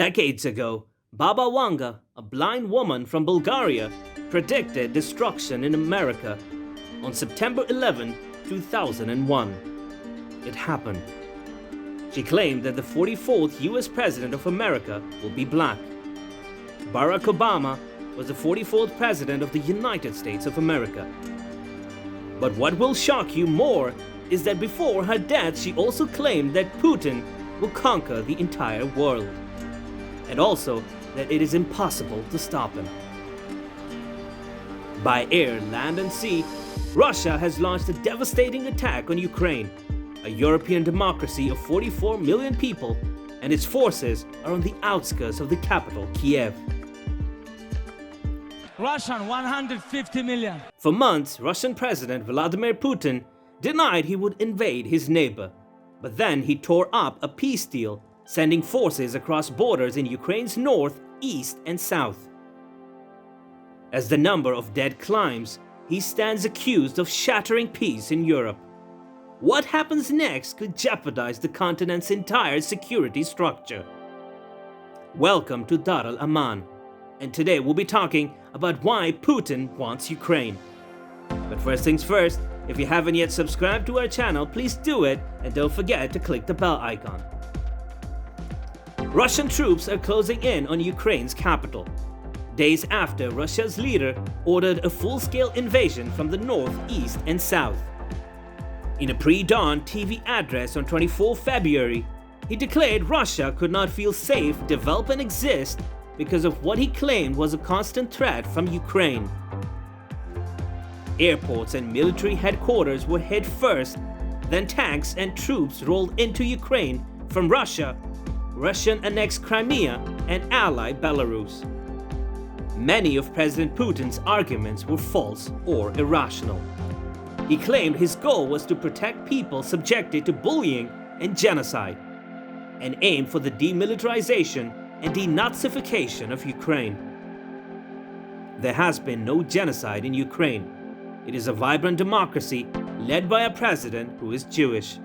Decades ago, Baba Wanga, a blind woman from Bulgaria, predicted destruction in America on September 11, 2001. It happened. She claimed that the 44th US President of America will be black. Barack Obama was the 44th President of the United States of America. But what will shock you more is that before her death, she also claimed that Putin will conquer the entire world, and also that it is impossible to stop him. By air, land and sea, Russia has launched a devastating attack on Ukraine, a European democracy of 44 million people, and its forces are on the outskirts of the capital, Kiev. Russian 150 million. For months, Russian President Vladimir Putin denied he would invade his neighbor, but then he tore up a peace deal, sending forces across borders in Ukraine's north, east, and south. As the number of dead climbs, he stands accused of shattering peace in Europe. What happens next could jeopardize the continent's entire security structure. Welcome to Dar al-Aman, and today we'll be talking about why Putin wants Ukraine. But first things first, if you haven't yet subscribed to our channel, please do it, and don't forget to click the bell icon. Russian troops are closing in on Ukraine's capital, days after Russia's leader ordered a full-scale invasion from the north, east, and south. In a pre-dawn TV address on 24 February, he declared Russia could not feel safe, develop, and exist because of what he claimed was a constant threat from Ukraine. Airports and military headquarters were hit first, then tanks and troops rolled into Ukraine from Russia, Russian-annexed Crimea, and allied Belarus. Many of President Putin's arguments were false or irrational. He claimed his goal was to protect people subjected to bullying and genocide, and aimed for the demilitarization and denazification of Ukraine. There has been no genocide in Ukraine. It is a vibrant democracy led by a president who is Jewish.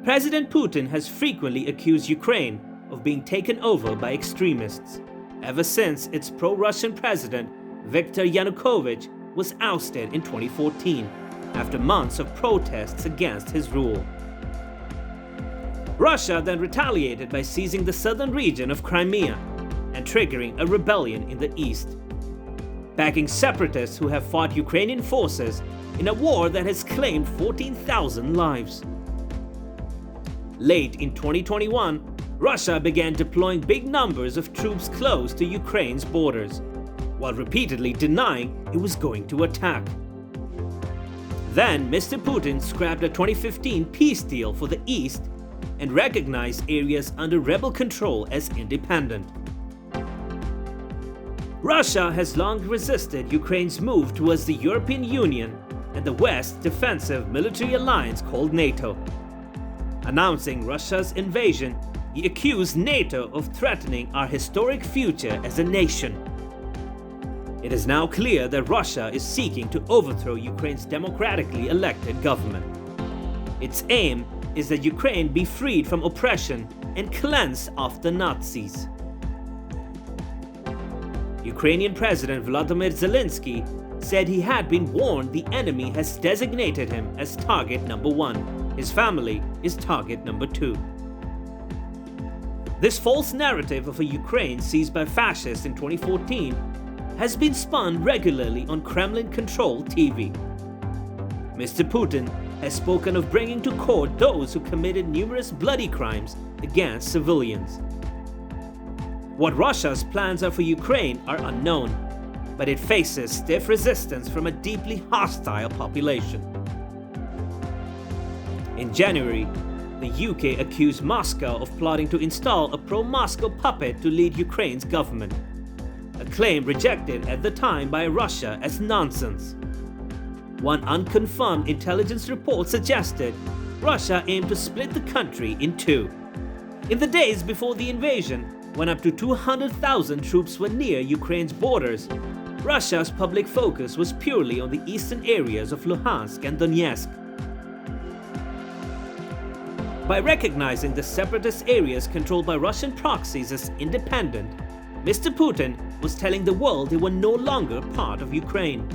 President Putin has frequently accused Ukraine of being taken over by extremists, ever since its pro-Russian president Viktor Yanukovych was ousted in 2014 after months of protests against his rule. Russia then retaliated by seizing the southern region of Crimea and triggering a rebellion in the east, backing separatists who have fought Ukrainian forces in a war that has claimed 14,000 lives. Late in 2021, Russia began deploying big numbers of troops close to Ukraine's borders, while repeatedly denying it was going to attack. Then Mr. Putin scrapped a 2015 peace deal for the east and recognized areas under rebel control as independent. Russia has long resisted Ukraine's move towards the European Union and the West's defensive military alliance called NATO. Announcing Russia's invasion, he accused NATO of threatening our historic future as a nation. It is now clear that Russia is seeking to overthrow Ukraine's democratically elected government. Its aim is that Ukraine be freed from oppression and cleansed of the Nazis. Ukrainian President Volodymyr Zelensky said he had been warned the enemy has designated him as target number 1. His family is target number 2. This false narrative of a Ukraine seized by fascists in 2014 has been spun regularly on Kremlin-controlled TV. Mr. Putin has spoken of bringing to court those who committed numerous bloody crimes against civilians. What Russia's plans are for Ukraine are unknown, but it faces stiff resistance from a deeply hostile population. In January, the UK accused Moscow of plotting to install a pro-Moscow puppet to lead Ukraine's government, a claim rejected at the time by Russia as nonsense. One unconfirmed intelligence report suggested Russia aimed to split the country in two. In the days before the invasion, when up to 200,000 troops were near Ukraine's borders, Russia's public focus was purely on the eastern areas of Luhansk and Donetsk. By recognizing the separatist areas controlled by Russian proxies as independent, Mr. Putin was telling the world they were no longer part of Ukraine.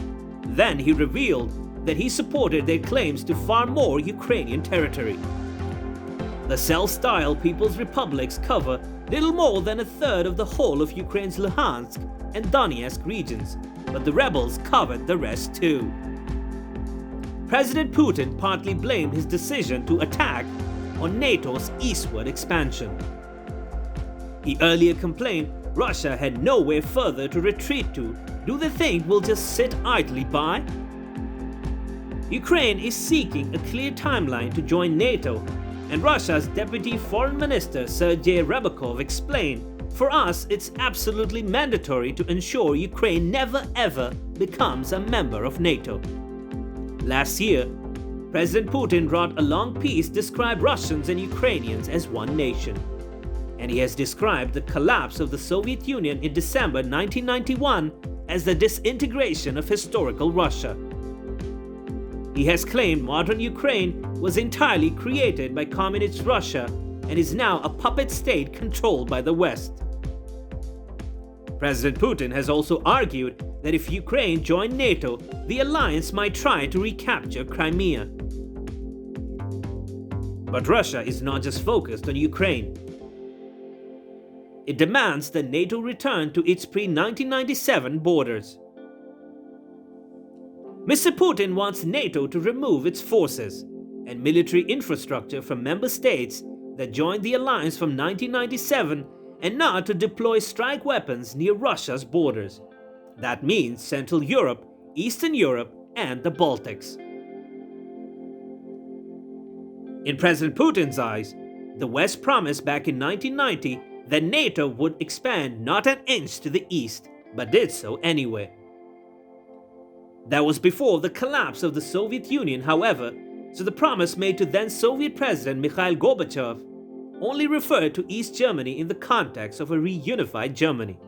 Then he revealed that he supported their claims to far more Ukrainian territory. The self-styled People's Republics cover little more than a third of the whole of Ukraine's Luhansk and Donetsk regions, but the rebels covered the rest too. President Putin partly blamed his decision to attack on NATO's eastward expansion. He earlier complained Russia had nowhere further to retreat to. Do they think we'll just sit idly by? Ukraine is seeking a clear timeline to join NATO, and Russia's Deputy Foreign Minister Sergei Ryabkov explained, "For us, it's absolutely mandatory to ensure Ukraine never ever becomes a member of NATO." Last year, President Putin wrote a long piece describing Russians and Ukrainians as one nation. And he has described the collapse of the Soviet Union in December 1991 as the disintegration of historical Russia. He has claimed modern Ukraine was entirely created by communist Russia and is now a puppet state controlled by the West. President Putin has also argued that if Ukraine joined NATO, the alliance might try to recapture Crimea. But Russia is not just focused on Ukraine. It demands that NATO return to its pre-1997 borders. Mr. Putin wants NATO to remove its forces and military infrastructure from member states that joined the alliance from 1997 and not to deploy strike weapons near Russia's borders. That means Central Europe, Eastern Europe, and the Baltics. In President Putin's eyes, the West promised back in 1990 that NATO would expand not an inch to the east, but did so anyway. That was before the collapse of the Soviet Union, however, so the promise made to then Soviet President Mikhail Gorbachev only referred to East Germany in the context of a reunified Germany.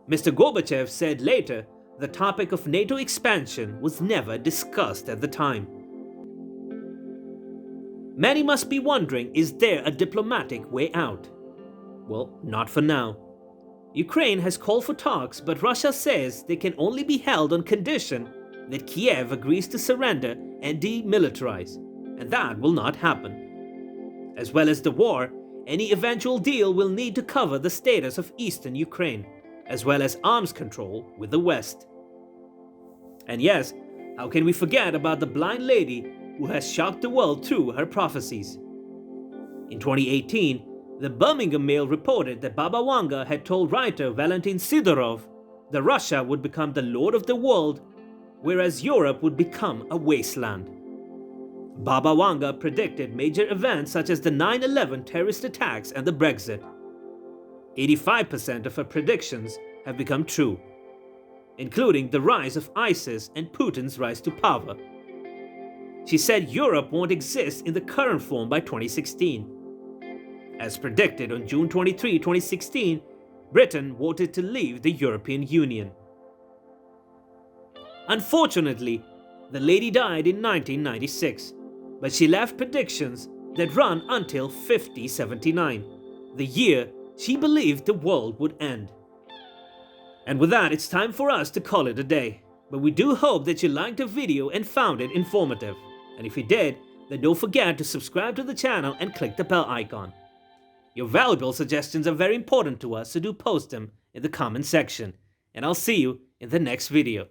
Mr. Gorbachev said later the topic of NATO expansion was never discussed at the time. Many must be wondering, is there a diplomatic way out? Well, not for now. Ukraine has called for talks, but Russia says they can only be held on condition that Kiev agrees to surrender and demilitarize, and that will not happen. As well as the war, any eventual deal will need to cover the status of eastern Ukraine, as well as arms control with the West. And yes, how can we forget about the blind lady who has shocked the world through her prophecies? In 2018, the Birmingham Mail reported that Baba Wanga had told writer Valentin Sidorov that Russia would become the lord of the world, whereas Europe would become a wasteland. Baba Wanga predicted major events such as the 9/11 terrorist attacks and the Brexit. 85% of her predictions have become true, including the rise of ISIS and Putin's rise to power. She said Europe won't exist in the current form by 2016. As predicted on June 23, 2016, Britain voted to leave the European Union. Unfortunately, the lady died in 1996, but she left predictions that run until 5079, the year she believed the world would end. And with that, it's time for us to call it a day. But we do hope that you liked the video and found it informative. And if you did, then don't forget to subscribe to the channel and click the bell icon. Your valuable suggestions are very important to us, so do post them in the comment section. And I'll see you in the next video.